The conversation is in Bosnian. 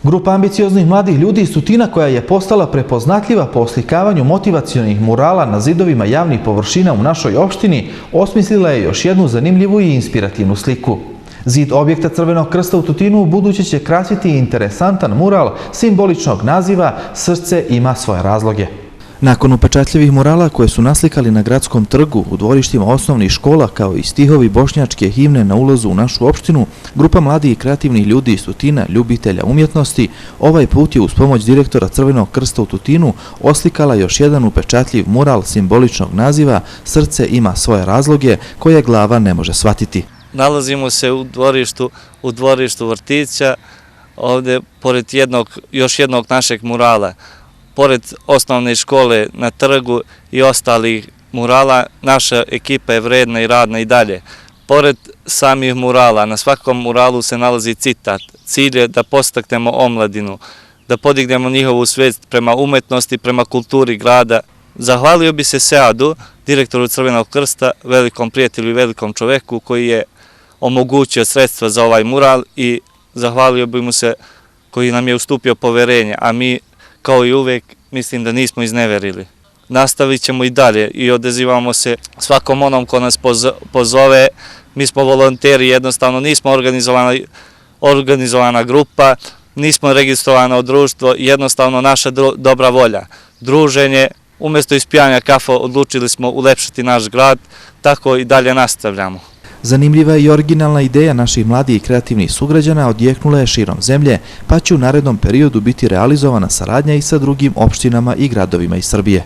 Grupa ambicioznih mladih ljudi iz Tutina, koja je postala prepoznatljiva po oslikavanju motivacionih murala na zidovima javnih površina u našoj opštini, osmislila je još jednu zanimljivu i inspirativnu sliku. Zid objekta Crvenog krsta u Tutinu u buduće će krasiti interesantan mural simboličnog naziva "Srce ima svoje razloge". Nakon upečatljivih murala koje su naslikali na gradskom trgu, u dvorištima osnovnih škola, kao i stihovi bošnjačke himne na ulazu u našu opštinu, grupa mladih i kreativnih ljudi iz Tutina, ljubitelja umjetnosti, ovaj put je uz pomoć direktora Crvenog krsta u Tutinu oslikala još jedan upečatljiv mural simboličnog naziva "Srce ima svoje razloge", koje glava ne može shvatiti. Nalazimo se u dvorištu vrtića, ovdje pored još jednog našeg murala. Pored osnovne škole na trgu i ostalih murala, naša ekipa je vredna i radna i dalje. Pored samih murala, na svakom muralu se nalazi citat. Cilj je da podstaknemo omladinu, da podignemo njihovu svijest prema umetnosti, prema kulturi grada. Zahvalio bi se Seadu, direktoru Crvenog krsta, velikom prijatelju i velikom čoveku koji je omogućio sredstva za ovaj mural, i zahvalio bi mu se koji nam je ustupio poverenje, a mi kao i uvek mislim da nismo izneverili. Nastavit ćemo i dalje i odazivamo se svakom onom ko nas pozove. Mi smo volonteri, jednostavno nismo organizovana grupa, nismo registrovano društvo, jednostavno naša dobra volja. Druženje, umjesto ispijanja kafe odlučili smo ulepšati naš grad, tako i dalje nastavljamo. Zanimljiva i originalna ideja naših mladih i kreativnih sugrađana odjeknula je širom zemlje, pa će u narednom periodu biti realizovana saradnja i sa drugim opštinama i gradovima iz Srbije.